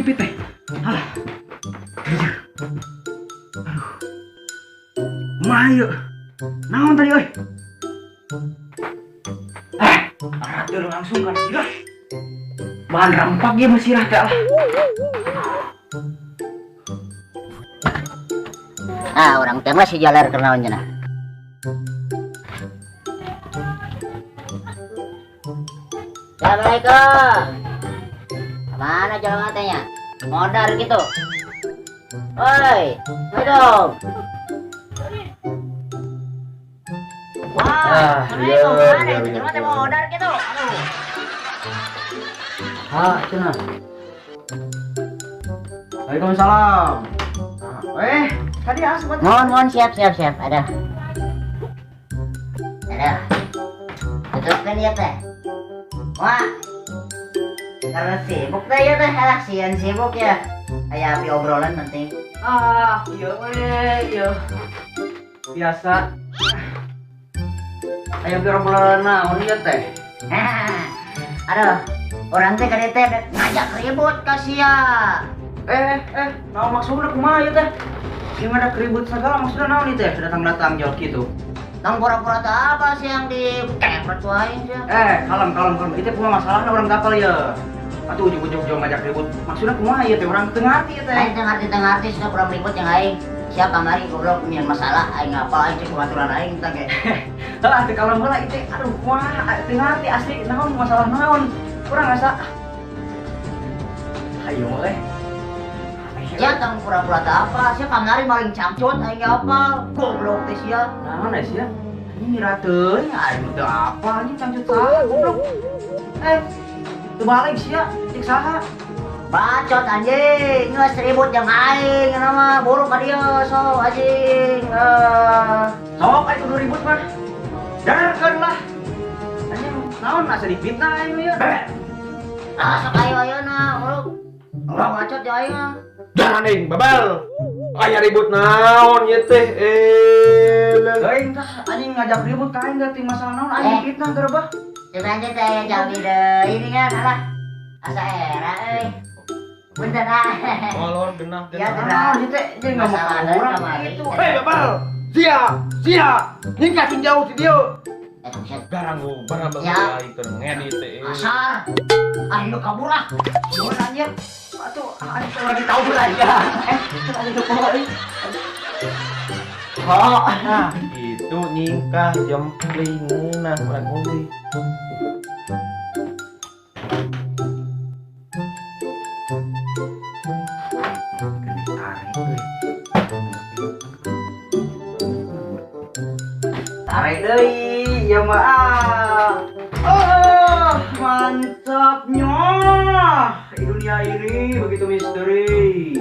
sempit teh. Alah. Aduh. Mayu. Naon tadi euy? Aratur langsung kan sirah. Bahan rampak ge mah sirah teh lah. Orang teh masih jalan ke naon cenah. Assalamualaikum. Mana jalan katanya? Modar gitu. Oi, dong. Wah, assalamualaikum. Mana itu? Jalan teh modar gitu. Aduh. Cenah. Waalaikumsalam. Tadi asmat. Mohon siap. Ada. Tutupkan ya teh. Wah. Karena sibuk teh ya teh, alah sian sibuk ya. Kayak api obrolan penting. Iya. Biasa. Aya obrolan naon ieu teh? Aduh, orang teh kade teh ngajak ribut ka sia. Naon maksudna kumaha ieu teh? Gimana keribut segala maksudnya naon ieu teh? Datang jauh gitu. Nang pura-pura teh apa sih yang dikepret wae sia? Kalem. Itu punya masalahnya orang kapal ya. Atuh ujung-ujung ngajak ribut. Maksudnya kumaha ieu teh? Orang teu ngarti ieu teh. Aing teu ngarti sudah kurang ribut yang aing. Siap kamari goblok punya masalah aing apa aing cek aturan aing teh ge. Lah teu kalem heula ieu teh. Aduh kumaha teu ngarti asli naon masalah naon. Urang asa. Ayo mulai. Ya tang pura-pura teh apa? Sia kamari maling camcut aing apa? Goblok teh sia. Naon sia? Ini mira teuing aing teu apa anjing cangcut saha goblok. Teu balik sia, cek saha? Bacot anjing, geus ribut jeung aing nama buru ka dieu so anjing. Sok aya kudu ribut mah. Jangan lah. Anjing naon asa dipitnah aing ieu. Sok ayeuna urang. Urang bacot ya aing. Jangan ning babal. Aya ribut naon ieu teh? Teuing tah anjing ngajak ribut ka aing teh masalah naon anjing fitnah gerebah. Cuman teh aya jami deui ini kan alah. Asa era euy. Bener Molor genah Ya genah. genah. Ieu teh jeung ngomong urang gitu. Babal. Sia. Ningkatin jauh si dieu. Garang barang Ya. bae keur ngedit teh. Asar. Ayo kabur ah. Mun anjir. Atuh anjing teh lagi tahu lah ya. Anjing teu poho euy. Nah, itu ningkah jempling nah urang oge. Tarik deui ya mah. Mantapnya. Dunia ini begitu misteri.